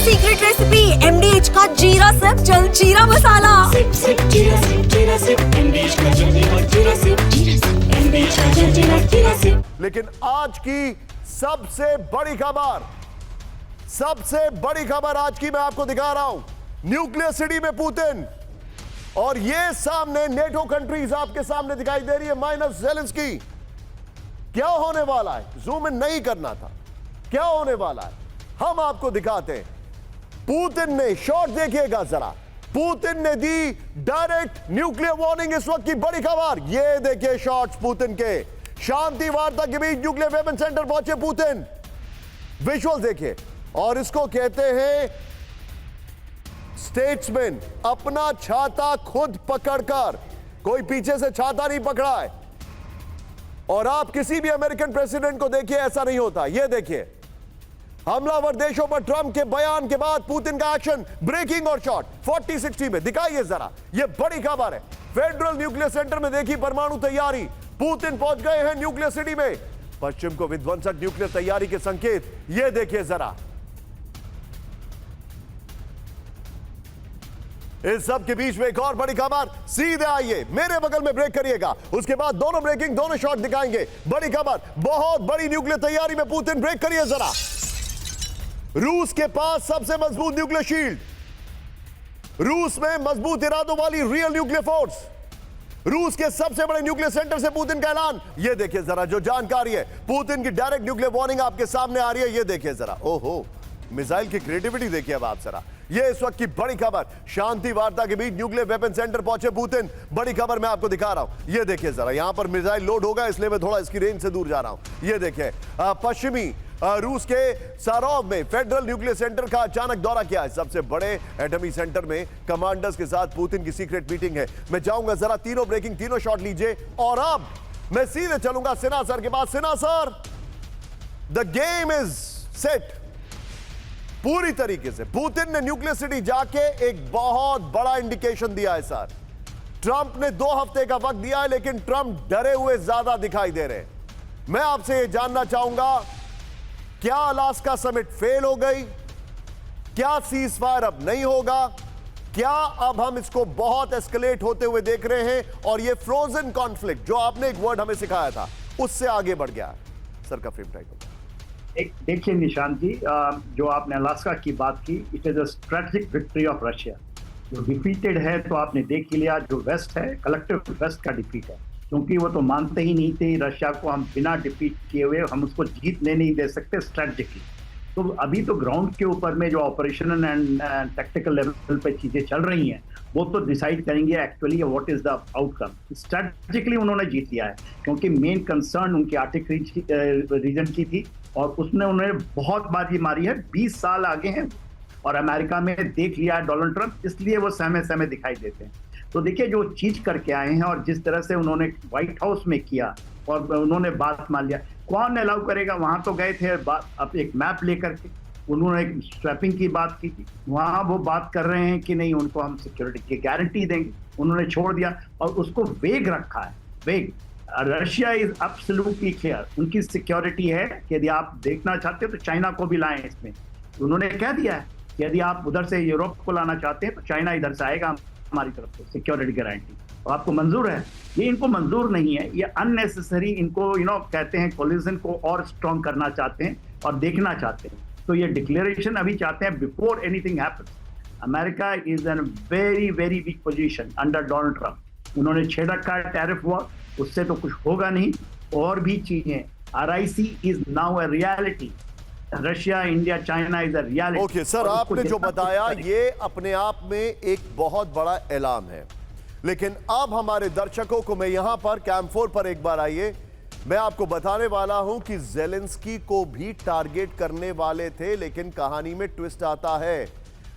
Secret recipe MDH का जीरा SIP jaljeera मसाला। SIP SIP जीरा सिप MDH का जलजीरा जीरा सिप MDH का जलजीरा जीरा सिप। लेकिन आज की सबसे बड़ी खबर आज की मैं आपको दिखा रहा हूं। न्यूक्लियर सिटी में पुतिन और ये सामने नेटो कंट्रीज आपके सामने दिखाई दे रही है माइनस ज़ेलेंस्की। क्या होने वाला है, जूम इन नहीं करना था, क्या होने वाला है हम आपको दिखाते हैं। पुतिन ने शॉट देखिएगा जरा, पुतिन ने दी डायरेक्ट न्यूक्लियर वार्निंग। इस वक्त की बड़ी खबर ये देखिए, शॉट्स पुतिन के। शांति वार्ता के बीच न्यूक्लियर वेपन सेंटर पहुंचे पुतिन, विजुअल देखिए। और इसको कहते हैं स्टेट्समैन, अपना छाता खुद पकड़कर, कोई पीछे से छाता नहीं पकड़ा है। और आप किसी भी अमेरिकन प्रेसिडेंट को देखिए, ऐसा नहीं होता। ये देखिए, हमलावर देशों पर ट्रंप के बयान के बाद पुतिन का एक्शन, ब्रेकिंग और शॉट 40-60 में दिखाइए जरा। ये बड़ी खबर है। फेडरल न्यूक्लियर सेंटर में देखी परमाणु तैयारी, पुतिन पहुंच गए हैं न्यूक्लियर सिटी में। पश्चिम को विध्वंसक न्यूक्लियर तैयारी के संकेत, ये देखिए जरा। इस सब के बीच में एक और बड़ी खबर, सीधे आइए मेरे बगल में, ब्रेक करिएगा। उसके बाद दोनों ब्रेकिंग, दोनों शॉट दिखाएंगे। बड़ी खबर, बहुत बड़ी न्यूक्लियर तैयारी में पुतिन, ब्रेक करिए जरा। रूस के पास सबसे मजबूत न्यूक्लियर शील्ड, रूस में मजबूत इरादों वाली रियल न्यूक्लियर फोर्स, रूस के सबसे बड़े न्यूक्लियर सेंटर से पुतिन का ऐलान। यह देखिए जरा जो जानकारी है, पुतिन की डायरेक्ट न्यूक्लियर वार्निंग आपके सामने आ रही है। यह देखिए जरा, ओहो, मिसाइल की क्रिएटिविटी देखिए अब आप जरा। यह इस वक्त की बड़ी खबर, शांति वार्ता के बीच न्यूक्लियर वेपन सेंटर पहुंचे पुतिन। बड़ी खबर मैं आपको दिखा रहा हूं, यह देखिए जरा। यहां पर मिसाइल लोड होगा, इसलिए मैं थोड़ा इसकी रेंज से दूर जा रहा हूं। यह देखिए, पश्चिमी रूस के सारोव में फेडरल न्यूक्लियर सेंटर का अचानक दौरा किया है। सबसे बड़े एटमी सेंटर में कमांडर्स के साथ पुतिन की सीक्रेट मीटिंग है। मैं जाऊंगा जरा, तीनों ब्रेकिंग, तीनों शॉट लीजिए। और अब मैं सीधे चलूंगा सिन्हा सर के पास। Sinha sir, the game is set पूरी तरीके से। पुतिन ने न्यूक्लियर सिटी जाके एक बहुत बड़ा इंडिकेशन दिया है सर। ट्रंप ने 2 हफ्ते का वक्त दिया है, लेकिन ट्रंप डरे हुए ज्यादा दिखाई दे रहे हैं। मैं आपसे यह जानना चाहूंगा, क्या अलास्का समिट फेल हो गई? क्या सीज फायर अब नहीं होगा? क्या अब हम इसको बहुत एस्केलेट होते हुए देख रहे हैं और ये फ्रोजन कॉन्फ्लिक्ट जो आपने एक वर्ड हमें सिखाया था, उससे आगे बढ़ गया? सर का फ्रेम टाइटल देखिए निशांत जी, जो आपने अलास्का की बात की, it is a strategic victory of Russia. जो डिफीटेड है तो आपने देख ही लिया, जो वेस्ट है, कलेक्टिव वेस्ट का डिफीट है, क्योंकि वो तो मानते ही नहीं थे रशिया को हम बिना डिफीट किए हुए हम उसको जीतने नहीं दे सकते स्ट्रेटजिकली। तो अभी तो ग्राउंड के ऊपर में जो ऑपरेशनल एंड टैक्टिकल लेवल पे चीज़ें चल रही हैं, वो तो डिसाइड करेंगे actually what is the outcome. Strategically उन्होंने जीत लिया है, क्योंकि मेन कंसर्न उनकी आर्टिक रीजन की थी और उसमें उन्होंने बहुत बाजी मारी है। 20 साल आगे हैं और अमेरिका में देख लिया है डोनाल्ड ट्रंप, इसलिए वो सहमे दिखाई देते हैं। तो देखिए जो चीज करके आए हैं और जिस तरह से उन्होंने व्हाइट हाउस में किया और उन्होंने बात मान लिया, कौन अलाउ करेगा? वहां तो गए थे अब एक मैप लेकर के, उन्होंने एक स्वैपिंग की बात की थी, वहां वो बात कर रहे हैं कि नहीं उनको हम सिक्योरिटी की गारंटी देंगे, उन्होंने छोड़ दिया और उसको वेग रखा है। वेग, रशिया इज एब्सोल्युटली क्लियर, उनकी सिक्योरिटी है कि यदि आप देखना चाहते हो तो चाइना को भी लाएं इसमें। उन्होंने कह दिया है कि यदि आप उधर से यूरोप को लाना चाहते हैं तो चाइना इधर से आएगा हमारी तरफ से, सिक्योरिटी गारंटी। तो आपको मंजूर है? ये इनको मंजूर नहीं है, ये अननेसेसरी इनको कहते हैं कोलिजन को और स्ट्रॉन्ग करना चाहते हैं और देखना चाहते हैं। तो ये डिक्लेरेशन अभी चाहते हैं before anything happens. America is an very very weak position under Donald Trump. उन्होंने छेड़ रखा है टैरिफ वॉर, उससे तो कुछ होगा नहीं। और भी चीजें, RIC is now a reality. Russia, India, China is a reality. Okay sir, आपने जो बताया ये अपने आप में एक बहुत बड़ा ऐलान है, लेकिन अब हमारे दर्शकों को मैं यहां पर कैंप 4 पर एक बार आइए, मैं आपको बताने वाला हूं कि ज़ेलेंस्की को भी टारगेट करने वाले थे, लेकिन कहानी में ट्विस्ट आता है।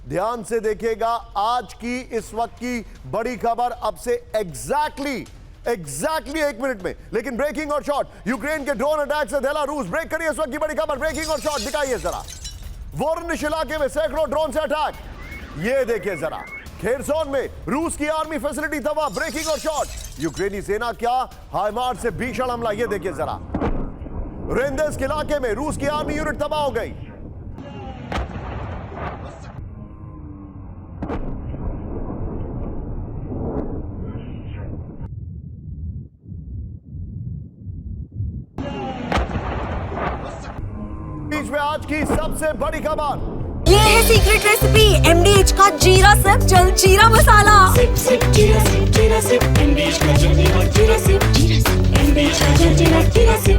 ध्यान से देखिएगा, आज की इस वक्त की बड़ी खबर अब से एग्जैक्टली 1 मिनट में। लेकिन ब्रेकिंग और शॉट, यूक्रेन के ड्रोन अटैक से दहला रूस। ब्रेक करिए इस वक्त की बड़ी खबर, ब्रेकिंग और शॉट दिखाइए जरा। वोरनिश इलाके में सैकड़ों ड्रोन से अटैक, ये देखिए जरा। खेरसोन में रूस की आर्मी फैसिलिटी तबाह। ब्रेकिंग और शॉट, यूक्रेनी सेना क्या हाइमार्स से भीषण हमला, ये देखिए जरा। रेंदेस्क इलाके में रूस की आर्मी यूनिट तबाह हो गई। बीच में आज की सबसे बड़ी खबर। ये है सीक्रेट रेसिपी एमडीएच का जीरा सिप जलजीरा मसाला। सिप सिप जीरा सिप एमडीएच का जलजीरा जीरा सिप एमडीएच का जलजीरा जीरा सिप